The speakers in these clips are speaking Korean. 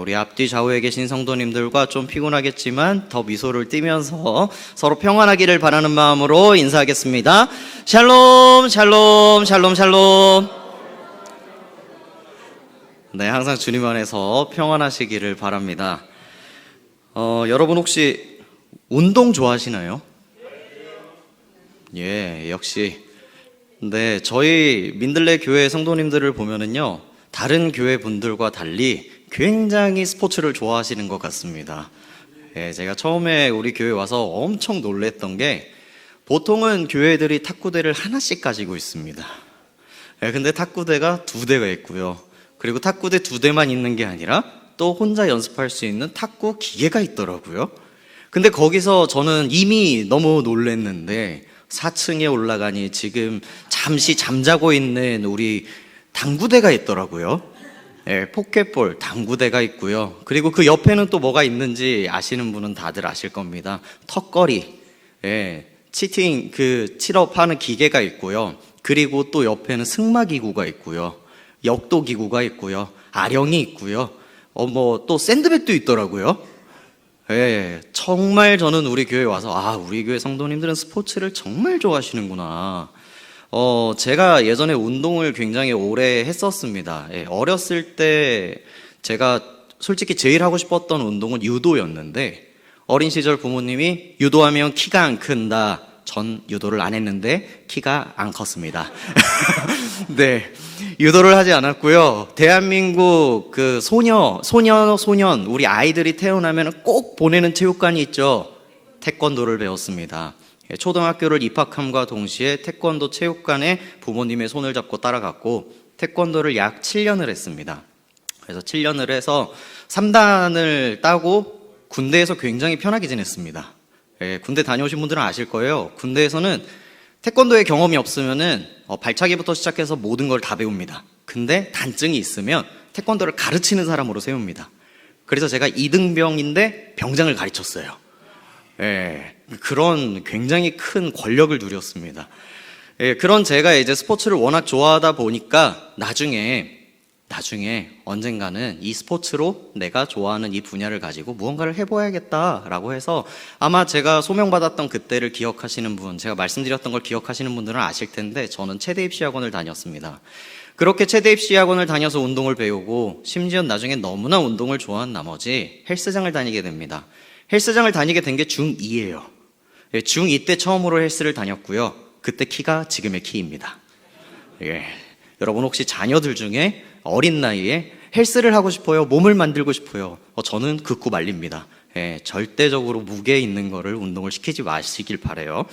우리 앞뒤 좌우에 계신 성도님들과 좀 피곤하겠지만 더 미소를 띠면서 서로 평안하기를 바라는 마음으로 인사하겠습니다. 샬롬, 샬롬, 샬롬, 샬롬. 네, 항상 주님 안에서 평안하시기를 바랍니다. 여러분 혹시 운동 좋아하시나요? 예, 역시. 네, 저희 민들레 교회 성도님들을 보면은요, 다른 교회 분들과 달리 굉장히 스포츠를 좋아하시는 것 같습니다. 예, 제가 처음에 우리 교회 와서 엄청 놀랬던 게, 보통은 교회들이 탁구대를 하나씩 가지고 있습니다. 예, 근데 탁구대가 2대가 있고요. 그리고 탁구대 2대만 있는 게 아니라 또 혼자 연습할 수 있는 탁구 기계가 있더라고요. 근데 거기서 저는 이미 너무 놀랬는데 4층에 올라가니 지금 잠시 잠자고 있는 우리 당구대가 있더라고요. 예, 포켓볼 당구대가 있고요. 그리고 그 옆에는 또 뭐가 있는지 아시는 분은 다들 아실 겁니다. 턱걸이, 예, 치팅 칠업 하는 기계가 있고요. 그리고 또 옆에는 승마기구가 있고요. 역도기구가 있고요. 아령이 있고요. 또 샌드백도 있더라고요. 예, 정말 저는 우리 교회에 와서 우리 교회 성도님들은 스포츠를 정말 좋아하시는구나. 제가 예전에 운동을 굉장히 오래 했었습니다. 예, 어렸을 때 제가 솔직히 제일 하고 싶었던 운동은 유도였는데, 어린 시절 부모님이 유도하면 키가 안 큰다. 전 유도를 안 했는데 키가 안 컸습니다. 네, 유도를 하지 않았고요. 대한민국 소년 우리 아이들이 태어나면 꼭 보내는 체육관이 있죠. 태권도를 배웠습니다. 초등학교를 입학함과 동시에 태권도 체육관에 부모님의 손을 잡고 따라갔고, 태권도를 약 7년을 했습니다. 그래서 7년을 해서 3단을 따고 군대에서 굉장히 편하게 지냈습니다. 예, 군대 다녀오신 분들은 아실 거예요. 군대에서는 태권도에 경험이 없으면은 발차기부터 시작해서 모든 걸 다 배웁니다. 근데 단증이 있으면 태권도를 가르치는 사람으로 세웁니다. 그래서 제가 2등병인데 병장을 가르쳤어요. 예, 그런 굉장히 큰 권력을 누렸습니다. 예, 그런 제가 이제 스포츠를 워낙 좋아하다 보니까 나중에 언젠가는 이 스포츠로 내가 좋아하는 이 분야를 가지고 무언가를 해봐야겠다라고 해서, 아마 제가 소명받았던 그때를 기억하시는 분, 제가 말씀드렸던 걸 기억하시는 분들은 아실 텐데, 저는 체대 입시 학원을 다녔습니다. 그렇게 체대 입시 학원을 다녀서 운동을 배우고, 심지어 나중에 너무나 운동을 좋아한 나머지 헬스장을 다니게 됩니다. 헬스장을 다니게 된 게 중2예요. 중2 때 처음으로 헬스를 다녔고요. 그때 키가 지금의 키입니다. 예. 여러분 혹시 자녀들 중에 어린 나이에 헬스를 하고 싶어요? 몸을 만들고 싶어요? 저는 극구 말립니다. 예, 절대적으로 무게 있는 거를 운동을 시키지 마시길 바라요.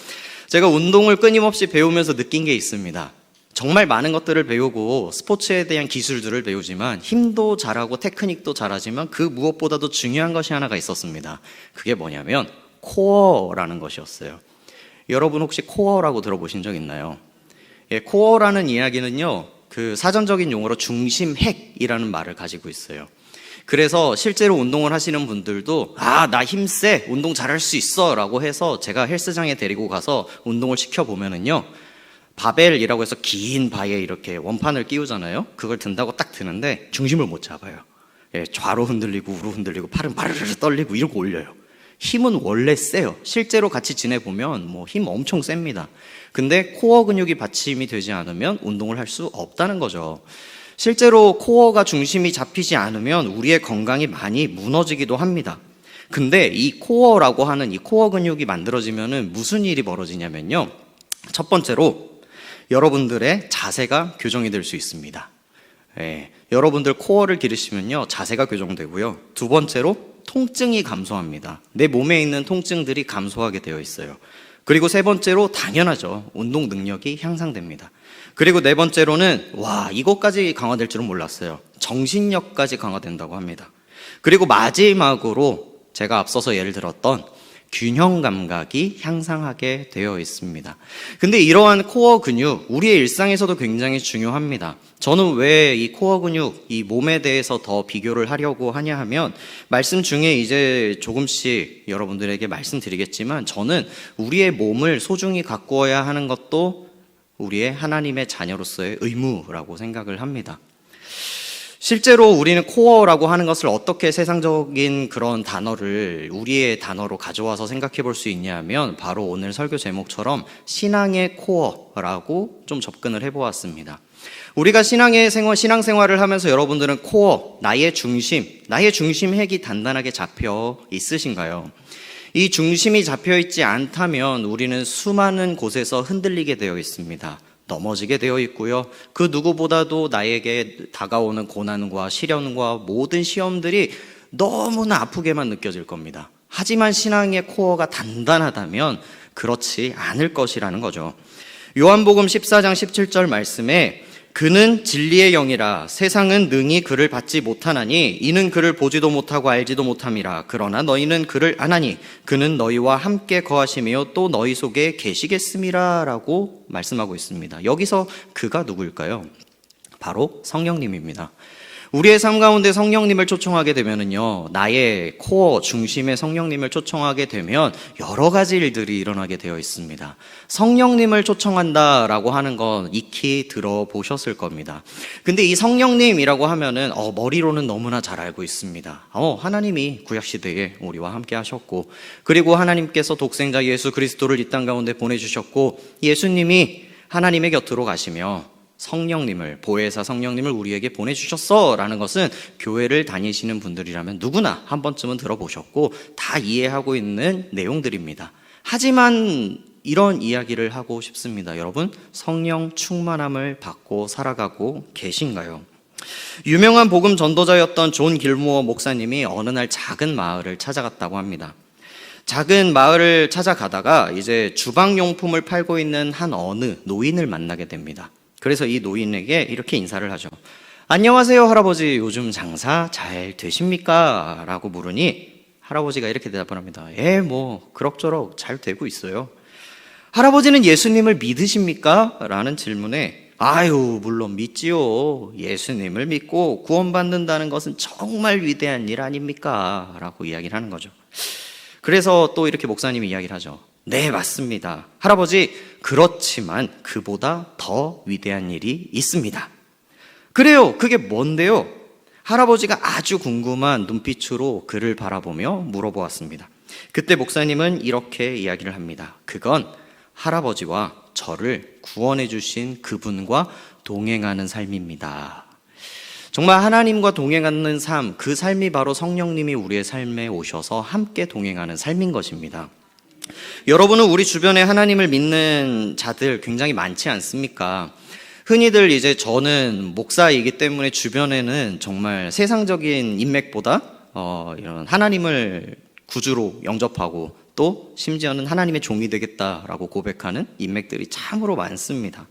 제가 운동을 끊임없이 배우면서 느낀 게 있습니다. 정말 많은 것들을 배우고 스포츠에 대한 기술들을 배우지만, 힘도 잘하고 테크닉도 잘하지만 그 무엇보다도 중요한 것이 하나가 있었습니다. 그게 뭐냐면 코어라는 것이었어요. 여러분 혹시 코어라고 들어보신 적 있나요? 예, 코어라는 이야기는요, 그 사전적인 용어로 중심핵이라는 말을 가지고 있어요. 그래서 실제로 운동을 하시는 분들도 나 힘세, 운동 잘할 수 있어 라고 해서 제가 헬스장에 데리고 가서 운동을 시켜보면은요, 바벨이라고 해서 긴 바에 이렇게 원판을 끼우잖아요. 그걸 든다고 딱 드는데 중심을 못 잡아요. 예, 좌로 흔들리고 우로 흔들리고 팔은 바르르 떨리고 이러고 올려요. 힘은 원래 세요. 실제로 같이 지내보면 힘 엄청 셉니다. 근데 코어 근육이 받침이 되지 않으면 운동을 할 수 없다는 거죠. 실제로 코어가 중심이 잡히지 않으면 우리의 건강이 많이 무너지기도 합니다. 근데 이 코어라고 하는 이 코어 근육이 만들어지면은 무슨 일이 벌어지냐면요, 첫 번째로 여러분들의 자세가 교정이 될 수 있습니다. 예, 여러분들 코어를 기르시면요, 자세가 교정되고요. 두 번째로 통증이 감소합니다. 내 몸에 있는 통증들이 감소하게 되어 있어요. 그리고 세 번째로 당연하죠, 운동 능력이 향상됩니다. 그리고 네 번째로는 이것까지 강화될 줄은 몰랐어요. 정신력까지 강화된다고 합니다. 그리고 마지막으로 제가 앞서서 예를 들었던 균형 감각이 향상하게 되어 있습니다. 근데 이러한 코어 근육, 우리의 일상에서도 굉장히 중요합니다. 저는 왜 이 코어 근육, 이 몸에 대해서 더 비교를 하려고 하냐 하면, 말씀 중에 이제 조금씩 여러분들에게 말씀드리겠지만, 저는 우리의 몸을 소중히 가꾸어야 하는 것도 우리의 하나님의 자녀로서의 의무라고 생각을 합니다. 실제로 우리는 코어라고 하는 것을 어떻게 세상적인 그런 단어를 우리의 단어로 가져와서 생각해 볼 수 있냐면 바로 오늘 설교 제목처럼 신앙의 코어라고 좀 접근을 해보았습니다. 우리가 신앙생활을 하면서 여러분들은 코어, 나의 중심 핵이 단단하게 잡혀 있으신가요? 이 중심이 잡혀 있지 않다면 우리는 수많은 곳에서 흔들리게 되어 있습니다. 넘어지게 되어 있고요. 그 누구보다도 나에게 다가오는 고난과 시련과 모든 시험들이 너무나 아프게만 느껴질 겁니다. 하지만 신앙의 코어가 단단하다면 그렇지 않을 것이라는 거죠. 요한복음 14장 17절 말씀에 그는 진리의 영이라 세상은 능히 그를 받지 못하나니 이는 그를 보지도 못하고 알지도 못함이라. 그러나 너희는 그를 아나니 그는 너희와 함께 거하시며 또 너희 속에 계시겠음이라 라고 말씀하고 있습니다. 여기서 그가 누구일까요? 바로 성령님입니다. 우리의 삶 가운데 성령님을 초청하게 되면은요, 나의 코어 중심의 성령님을 초청하게 되면 여러 가지 일들이 일어나게 되어 있습니다. 성령님을 초청한다라고 하는 건 익히 들어보셨을 겁니다. 근데 이 성령님이라고 하면은 머리로는 너무나 잘 알고 있습니다. 하나님이 구약시대에 우리와 함께 하셨고, 그리고 하나님께서 독생자 예수 그리스도를 이 땅 가운데 보내주셨고, 예수님이 하나님의 곁으로 가시며 성령님을, 보혜사 성령님을 우리에게 보내주셨어 라는 것은 교회를 다니시는 분들이라면 누구나 한 번쯤은 들어보셨고 다 이해하고 있는 내용들입니다. 하지만 이런 이야기를 하고 싶습니다. 여러분, 성령 충만함을 받고 살아가고 계신가요? 유명한 복음 전도자였던 존 길모어 목사님이 어느 날 작은 마을을 찾아갔다고 합니다. 작은 마을을 찾아가다가 이제 주방용품을 팔고 있는 한 어느 노인을 만나게 됩니다. 그래서 이 노인에게 이렇게 인사를 하죠. 안녕하세요, 할아버지. 요즘 장사 잘 되십니까? 라고 물으니 할아버지가 이렇게 대답을 합니다. 그럭저럭 잘 되고 있어요. 할아버지는 예수님을 믿으십니까? 라는 질문에 물론 믿지요. 예수님을 믿고 구원받는다는 것은 정말 위대한 일 아닙니까? 라고 이야기를 하는 거죠. 그래서 또 이렇게 목사님이 이야기를 하죠. 네, 맞습니다. 할아버지, 그렇지만 그보다 더 위대한 일이 있습니다. 그래요. 그게 뭔데요? 할아버지가 아주 궁금한 눈빛으로 그를 바라보며 물어보았습니다. 그때 목사님은 이렇게 이야기를 합니다. 그건 할아버지와 저를 구원해 주신 그분과 동행하는 삶입니다. 정말 하나님과 동행하는 삶, 그 삶이 바로 성령님이 우리의 삶에 오셔서 함께 동행하는 삶인 것입니다. 여러분은 우리 주변에 하나님을 믿는 자들 굉장히 많지 않습니까? 흔히들 이제 저는 목사이기 때문에 주변에는 정말 세상적인 인맥보다 이런 하나님을 구주로 영접하고 또 심지어는 하나님의 종이 되겠다라고 고백하는 인맥들이 참으로 많습니다.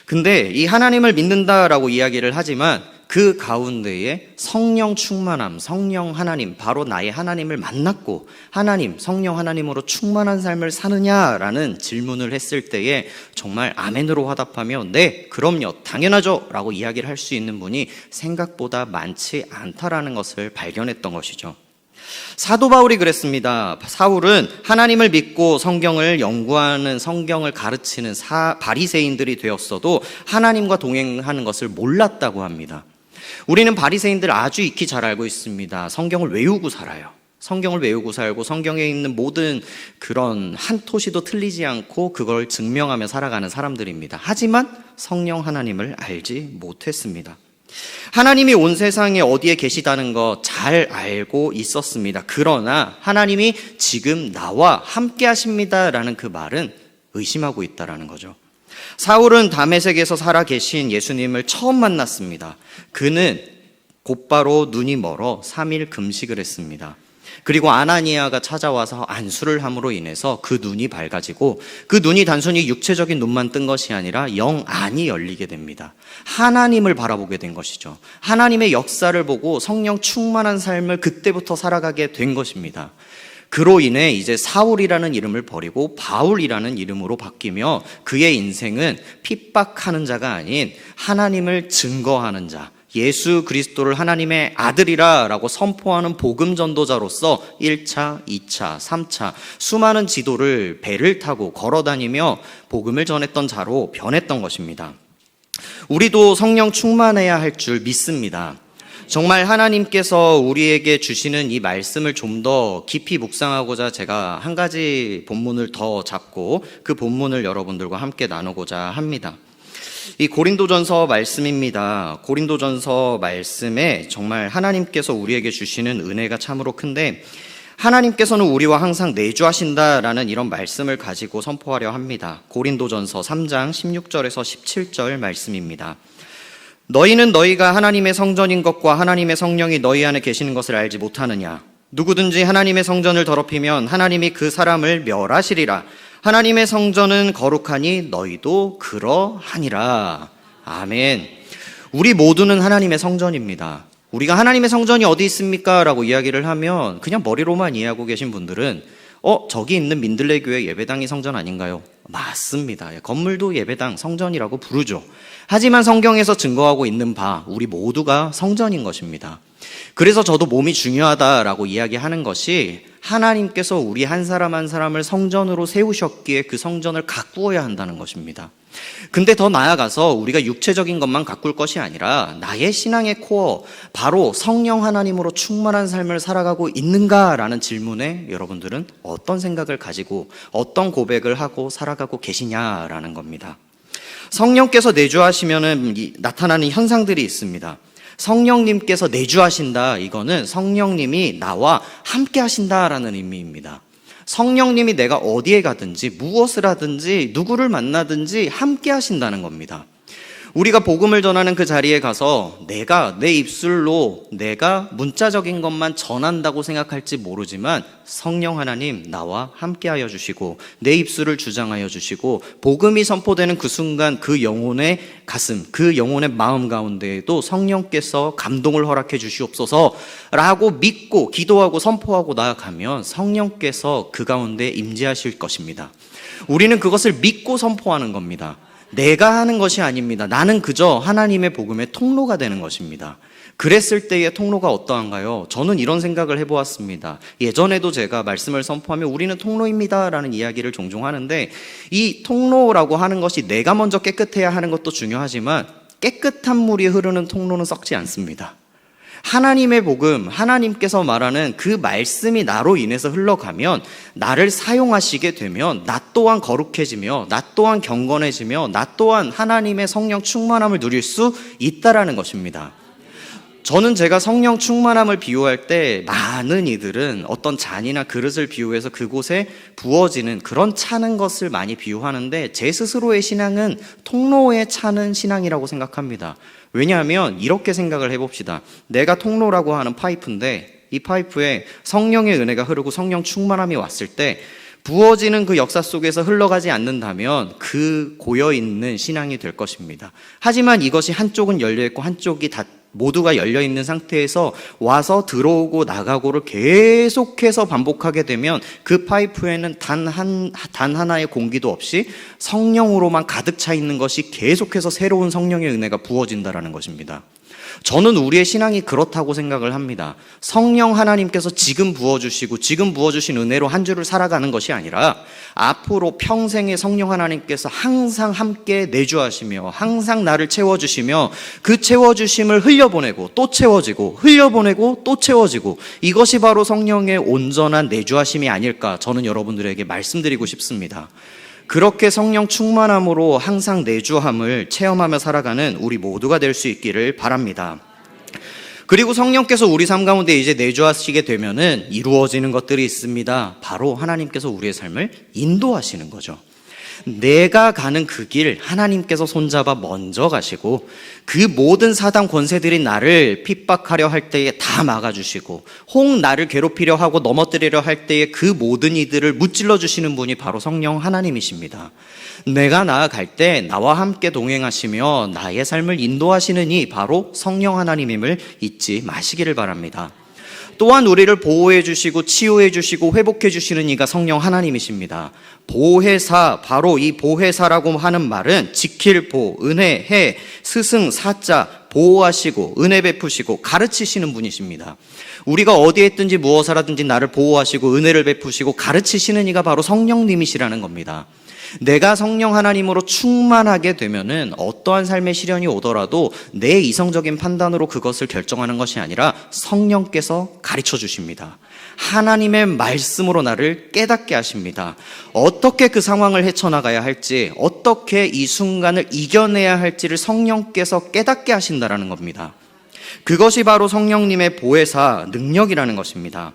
근데 이 하나님을 믿는다라고 이야기를 하지만 그 가운데에 성령 충만함, 성령 하나님, 바로 나의 하나님을 만났고 하나님, 성령 하나님으로 충만한 삶을 사느냐라는 질문을 했을 때에 정말 아멘으로 화답하며 네, 그럼요, 당연하죠 라고 이야기를 할 수 있는 분이 생각보다 많지 않다라는 것을 발견했던 것이죠. 사도 바울이 그랬습니다. 사울은 하나님을 믿고 성경을 연구하는, 성경을 가르치는 바리새인들이 되었어도 하나님과 동행하는 것을 몰랐다고 합니다. 우리는 바리새인들 아주 익히 잘 알고 있습니다. 성경을 외우고 살아요. 성경을 외우고 살고 성경에 있는 모든 그런 한 토시도 틀리지 않고 그걸 증명하며 살아가는 사람들입니다. 하지만 성령 하나님을 알지 못했습니다. 하나님이 온 세상에 어디에 계시다는 거 잘 알고 있었습니다. 그러나 하나님이 지금 나와 함께 하십니다라는 그 말은 의심하고 있다라는 거죠. 사울은 다메섹에서 살아 계신 예수님을 처음 만났습니다. 그는 곧바로 눈이 멀어 3일 금식을 했습니다. 그리고 아나니아가 찾아와서 안수를 함으로 인해서 그 눈이 밝아지고 그 눈이 단순히 육체적인 눈만 뜬 것이 아니라 영안이 열리게 됩니다. 하나님을 바라보게 된 것이죠. 하나님의 역사를 보고 성령 충만한 삶을 그때부터 살아가게 된 것입니다. 그로 인해 이제 사울이라는 이름을 버리고 바울이라는 이름으로 바뀌며 그의 인생은 핍박하는 자가 아닌 하나님을 증거하는 자, 예수 그리스도를 하나님의 아들이라 라고 선포하는 복음 전도자로서 1차, 2차, 3차 수많은 지도를 배를 타고 걸어다니며 복음을 전했던 자로 변했던 것입니다. 우리도 성령 충만해야 할 줄 믿습니다. 정말 하나님께서 우리에게 주시는 이 말씀을 좀 더 깊이 묵상하고자 제가 한 가지 본문을 더 잡고 그 본문을 여러분들과 함께 나누고자 합니다. 이 고린도전서 말씀입니다. 고린도전서 말씀에 정말 하나님께서 우리에게 주시는 은혜가 참으로 큰데, 하나님께서는 우리와 항상 내주하신다라는 이런 말씀을 가지고 선포하려 합니다. 고린도전서 3장 16절에서 17절 말씀입니다. 너희는 너희가 하나님의 성전인 것과 하나님의 성령이 너희 안에 계시는 것을 알지 못하느냐? 누구든지 하나님의 성전을 더럽히면 하나님이 그 사람을 멸하시리라. 하나님의 성전은 거룩하니 너희도 그러하니라. 아멘. 우리 모두는 하나님의 성전입니다. 우리가 하나님의 성전이 어디 있습니까? 라고 이야기를 하면 그냥 머리로만 이해하고 계신 분들은 저기 있는 민들레 교회 예배당이 성전 아닌가요? 맞습니다. 건물도 예배당, 성전이라고 부르죠. 하지만 성경에서 증거하고 있는 바 우리 모두가 성전인 것입니다. 그래서 저도 몸이 중요하다라고 이야기하는 것이 하나님께서 우리 한 사람 한 사람을 성전으로 세우셨기에 그 성전을 가꾸어야 한다는 것입니다. 근데 더 나아가서 우리가 육체적인 것만 가꿀 것이 아니라 나의 신앙의 코어, 바로 성령 하나님으로 충만한 삶을 살아가고 있는가라는 질문에 여러분들은 어떤 생각을 가지고 어떤 고백을 하고 살아가고 계시냐라는 겁니다. 성령께서 내주하시면 나타나는 현상들이 있습니다. 성령님께서 내주하신다, 이거는 성령님이 나와 함께 하신다라는 의미입니다. 성령님이 내가 어디에 가든지 무엇을 하든지 누구를 만나든지 함께 하신다는 겁니다. 우리가 복음을 전하는 그 자리에 가서 내가 내 입술로 내가 문자적인 것만 전한다고 생각할지 모르지만 성령 하나님 나와 함께하여 주시고 내 입술을 주장하여 주시고 복음이 선포되는 그 순간 그 영혼의 가슴, 그 영혼의 마음 가운데에도 성령께서 감동을 허락해 주시옵소서라고 믿고 기도하고 선포하고 나아가면 성령께서 그 가운데 임재하실 것입니다. 우리는 그것을 믿고 선포하는 겁니다. 내가 하는 것이 아닙니다. 나는 그저 하나님의 복음의 통로가 되는 것입니다. 그랬을 때의 통로가 어떠한가요? 저는 이런 생각을 해보았습니다. 예전에도 제가 말씀을 선포하면 우리는 통로입니다 라는 이야기를 종종 하는데, 이 통로라고 하는 것이 내가 먼저 깨끗해야 하는 것도 중요하지만 깨끗한 물이 흐르는 통로는 썩지 않습니다. 하나님의 복음, 하나님께서 말하는 그 말씀이 나로 인해서 흘러가면 나를 사용하시게 되면 나 또한 거룩해지며 나 또한 경건해지며 나 또한 하나님의 성령 충만함을 누릴 수 있다라는 것입니다. 저는 제가 성령 충만함을 비유할 때 많은 이들은 어떤 잔이나 그릇을 비유해서 그곳에 부어지는 그런 차는 것을 많이 비유하는데, 제 스스로의 신앙은 통로에 차는 신앙이라고 생각합니다. 왜냐하면 이렇게 생각을 해봅시다. 내가 통로라고 하는 파이프인데 이 파이프에 성령의 은혜가 흐르고 성령 충만함이 왔을 때 부어지는 그 역사 속에서 흘러가지 않는다면 그 고여있는 신앙이 될 것입니다. 하지만 이것이 한쪽은 열려있고 한쪽이 모두가 열려있는 상태에서 와서 들어오고 나가고를 계속해서 반복하게 되면 그 파이프에는 단 하나의 공기도 없이 성령으로만 가득 차 있는 것이 계속해서 새로운 성령의 은혜가 부어진다라는 것입니다. 저는 우리의 신앙이 그렇다고 생각을 합니다. 성령 하나님께서 지금 부어주시고 지금 부어주신 은혜로 한 주를 살아가는 것이 아니라 앞으로 평생의 성령 하나님께서 항상 함께 내주하시며 항상 나를 채워주시며 그 채워주심을 흘려보내고 또 채워지고 흘려보내고 또 채워지고, 이것이 바로 성령의 온전한 내주하심이 아닐까 저는 여러분들에게 말씀드리고 싶습니다. 그렇게 성령 충만함으로 항상 내주함을 체험하며 살아가는 우리 모두가 될 수 있기를 바랍니다. 그리고 성령께서 우리 삶 가운데 이제 내주하시게 되면은 이루어지는 것들이 있습니다. 바로 하나님께서 우리의 삶을 인도하시는 거죠. 내가 가는 그 길 하나님께서 손잡아 먼저 가시고 그 모든 사단 권세들이 나를 핍박하려 할 때에 다 막아주시고 혹 나를 괴롭히려 하고 넘어뜨리려 할 때에 그 모든 이들을 무찔러 주시는 분이 바로 성령 하나님이십니다. 내가 나아갈 때 나와 함께 동행하시며 나의 삶을 인도하시는 이 바로 성령 하나님임을 잊지 마시기를 바랍니다. 또한 우리를 보호해 주시고 치유해 주시고 회복해 주시는 이가 성령 하나님이십니다. 보혜사, 바로 이 보혜사라고 하는 말은 지킬 보, 은혜, 해, 스승, 사자, 보호하시고 은혜 베푸시고 가르치시는 분이십니다. 우리가 어디에 있든지 무엇을 하든지 나를 보호하시고 은혜를 베푸시고 가르치시는 이가 바로 성령님이시라는 겁니다. 내가 성령 하나님으로 충만하게 되면은 어떠한 삶의 시련이 오더라도 내 이성적인 판단으로 그것을 결정하는 것이 아니라 성령께서 가르쳐 주십니다. 하나님의 말씀으로 나를 깨닫게 하십니다. 어떻게 그 상황을 헤쳐나가야 할지, 어떻게 이 순간을 이겨내야 할지를 성령께서 깨닫게 하신다라는 겁니다. 그것이 바로 성령님의 보혜사 능력이라는 것입니다.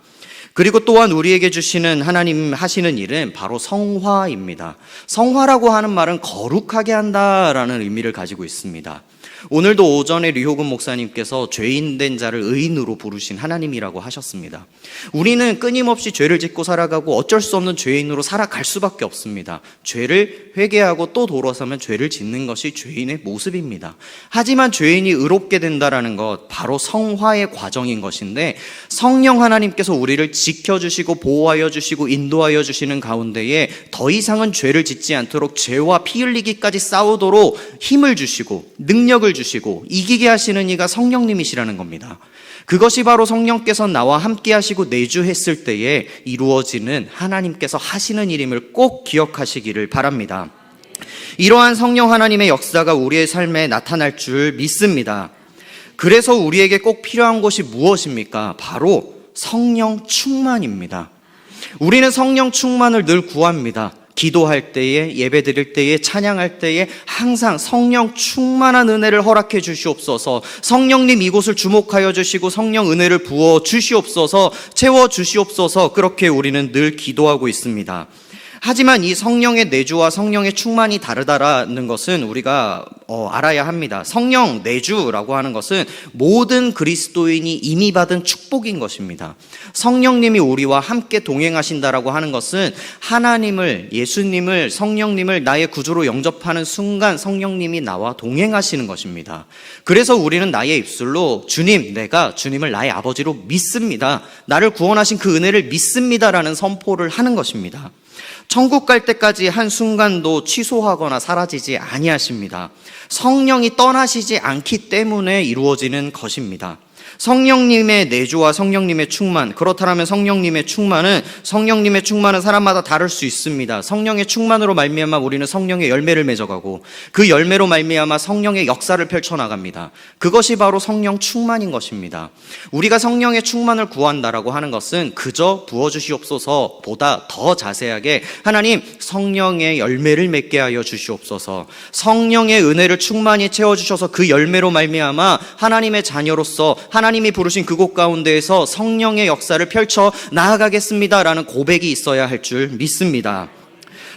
그리고 또한 우리에게 주시는 하나님 하시는 일은 바로 성화입니다. 성화라고 하는 말은 거룩하게 한다라는 의미를 가지고 있습니다. 오늘도 오전에 류호근 목사님께서 죄인된 자를 의인으로 부르신 하나님이라고 하셨습니다. 우리는 끊임없이 죄를 짓고 살아가고 어쩔 수 없는 죄인으로 살아갈 수밖에 없습니다. 죄를 회개하고 또 돌아서면 죄를 짓는 것이 죄인의 모습입니다. 하지만 죄인이 의롭게 된다라는 것, 바로 성화의 과정인 것인데, 성령 하나님께서 우리를 지켜주시고 보호하여 주시고 인도하여 주시는 가운데에 더 이상은 죄를 짓지 않도록 죄와 피 흘리기까지 싸우도록 힘을 주시고 능력을 주시고 이기게 하시는 이가 성령님이시라는 겁니다. 그것이 바로 성령께서 나와 함께 하시고 내주했을 때에 이루어지는 하나님께서 하시는 일임을 꼭 기억하시기를 바랍니다. 이러한 성령 하나님의 역사가 우리의 삶에 나타날 줄 믿습니다. 그래서 우리에게 꼭 필요한 것이 무엇입니까? 바로 성령 충만입니다. 우리는 성령 충만을 늘 구합니다. 기도할 때에, 예배 드릴 때에, 찬양할 때에 항상 성령 충만한 은혜를 허락해 주시옵소서, 성령님 이곳을 주목하여 주시고 성령 은혜를 부어 주시옵소서, 채워 주시옵소서, 그렇게 우리는 늘 기도하고 있습니다. 하지만 이 성령의 내주와 성령의 충만이 다르다라는 것은 우리가 알아야 합니다. 성령 내주라고 하는 것은 모든 그리스도인이 이미 받은 축복인 것입니다. 성령님이 우리와 함께 동행하신다라고 하는 것은 하나님을, 예수님을, 성령님을 나의 구주로 영접하는 순간 성령님이 나와 동행하시는 것입니다. 그래서 우리는 나의 입술로 주님, 내가 주님을 나의 아버지로 믿습니다, 나를 구원하신 그 은혜를 믿습니다라는 선포를 하는 것입니다. 천국 갈 때까지 한순간도 취소하거나 사라지지 아니하십니다. 성령이 떠나시지 않기 때문에 이루어지는 것입니다. 성령님의 내주와 성령님의 충만, 그렇다면 성령님의 충만은 사람마다 다를 수 있습니다. 성령의 충만으로 말미암아 우리는 성령의 열매를 맺어가고 그 열매로 말미암아 성령의 역사를 펼쳐나갑니다. 그것이 바로 성령 충만인 것입니다. 우리가 성령의 충만을 구한다라고 하는 것은 그저 부어주시옵소서보다 더 자세하게 하나님 성령의 열매를 맺게 하여 주시옵소서, 성령의 은혜를 충만히 채워주셔서 그 열매로 말미암아 하나님의 자녀로서 하나님이 부르신 그곳 가운데에서 성령의 역사를 펼쳐 나아가겠습니다라는 고백이 있어야 할 줄 믿습니다.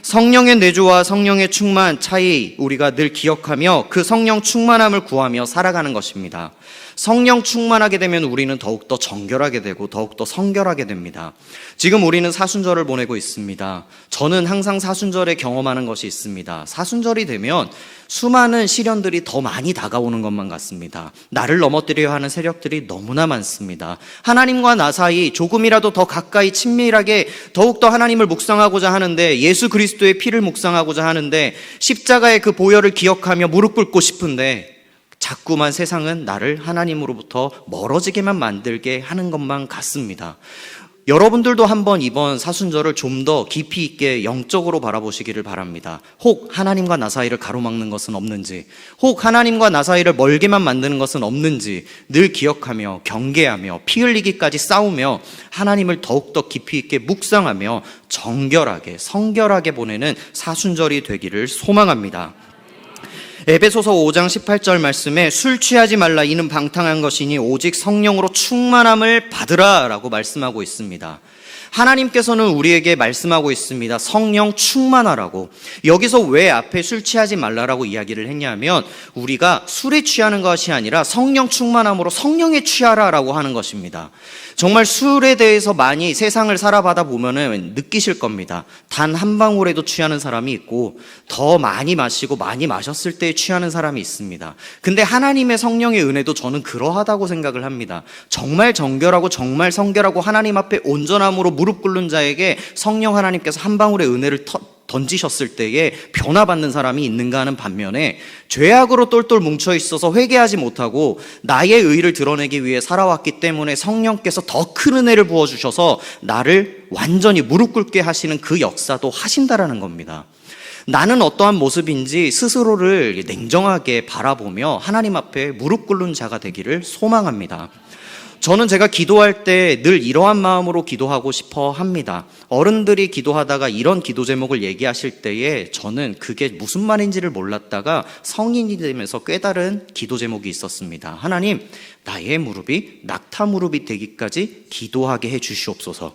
성령의 내주와 성령의 충만 차이 우리가 늘 기억하며 그 성령 충만함을 구하며 살아가는 것입니다. 성령 충만하게 되면 우리는 더욱더 정결하게 되고 더욱더 성결하게 됩니다. 지금 우리는 사순절을 보내고 있습니다. 저는 항상 사순절에 경험하는 것이 있습니다. 사순절이 되면 수많은 시련들이 더 많이 다가오는 것만 같습니다. 나를 넘어뜨려야 하는 세력들이 너무나 많습니다. 하나님과 나 사이 조금이라도 더 가까이 친밀하게 더욱더 하나님을 묵상하고자 하는데, 예수 그리스도의 피를 묵상하고자 하는데, 십자가의 그 보혈을 기억하며 무릎 꿇고 싶은데 자꾸만 세상은 나를 하나님으로부터 멀어지게만 만들게 하는 것만 같습니다. 여러분들도 한번 이번 사순절을 좀 더 깊이 있게 영적으로 바라보시기를 바랍니다. 혹 하나님과 나 사이를 가로막는 것은 없는지, 혹 하나님과 나 사이를 멀게만 만드는 것은 없는지 늘 기억하며 경계하며 피 흘리기까지 싸우며 하나님을 더욱더 깊이 있게 묵상하며 정결하게 성결하게 보내는 사순절이 되기를 소망합니다. 에베소서 5장 18절 말씀에 술 취하지 말라, 이는 방탕한 것이니 오직 성령으로 충만함을 받으라 라고 말씀하고 있습니다. 하나님께서는 우리에게 말씀하고 있습니다. 성령 충만하라고. 여기서 왜 앞에 술 취하지 말라라고 이야기를 했냐면 우리가 술에 취하는 것이 아니라 성령 충만함으로 성령에 취하라라고 하는 것입니다. 정말 술에 대해서 많이 세상을 살아가다 보면은 느끼실 겁니다. 단 한 방울에도 취하는 사람이 있고 더 많이 마시고 많이 마셨을 때 취하는 사람이 있습니다. 근데 하나님의 성령의 은혜도 저는 그러하다고 생각을 합니다. 정말 정결하고 정말 성결하고 하나님 앞에 온전함으로 무릎 꿇는 자에게 성령 하나님께서 한 방울의 은혜를 던지셨을 때에 변화받는 사람이 있는가 하는 반면에 죄악으로 똘똘 뭉쳐 있어서 회개하지 못하고 나의 의를 드러내기 위해 살아왔기 때문에 성령께서 더 큰 은혜를 부어주셔서 나를 완전히 무릎 꿇게 하시는 그 역사도 하신다라는 겁니다. 나는 어떠한 모습인지 스스로를 냉정하게 바라보며 하나님 앞에 무릎 꿇는 자가 되기를 소망합니다. 저는 제가 기도할 때 늘 이러한 마음으로 기도하고 싶어 합니다. 어른들이 기도하다가 이런 기도 제목을 얘기하실 때에 저는 그게 무슨 말인지를 몰랐다가 성인이 되면서 깨달은 기도 제목이 있었습니다. 하나님, 나의 무릎이 낙타 무릎이 되기까지 기도하게 해 주시옵소서.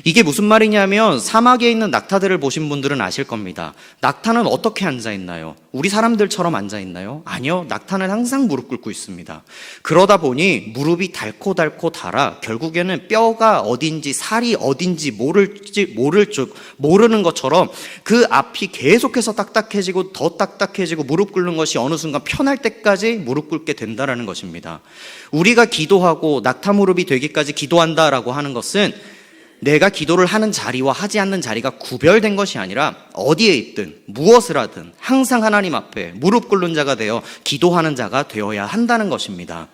이게 무슨 말이냐면 사막에 있는 낙타들을 보신 분들은 아실 겁니다. 낙타는 어떻게 앉아 있나요? 우리 사람들처럼 앉아 있나요? 아니요. 낙타는 항상 무릎 꿇고 있습니다. 그러다 보니 무릎이 닳고 닳아 결국에는 뼈가 어딘지 살이 어딘지 모르는 것처럼 그 앞이 계속해서 딱딱해지고 더 딱딱해지고 무릎 꿇는 것이 어느 순간 편할 때까지 무릎 꿇게 된다는 것입니다. 우리가 기도하고 낙타 무릎이 되기까지 기도한다라고 하는 것은 내가 기도를 하는 자리와 하지 않는 자리가 구별된 것이 아니라 어디에 있든 무엇을 하든 항상 하나님 앞에 무릎 꿇는 자가 되어 기도하는 자가 되어야 한다는 것입니다.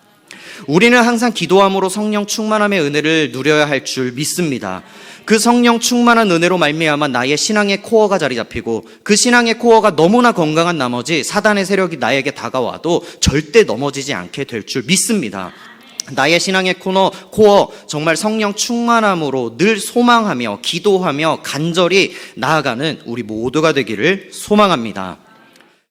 우리는 항상 기도함으로 성령 충만함의 은혜를 누려야 할 줄 믿습니다. 그 성령 충만한 은혜로 말미암아 나의 신앙의 코어가 자리 잡히고 그 신앙의 코어가 너무나 건강한 나머지 사단의 세력이 나에게 다가와도 절대 넘어지지 않게 될 줄 믿습니다. 나의 신앙의 코어 정말 성령 충만함으로 늘 소망하며 기도하며 간절히 나아가는 우리 모두가 되기를 소망합니다.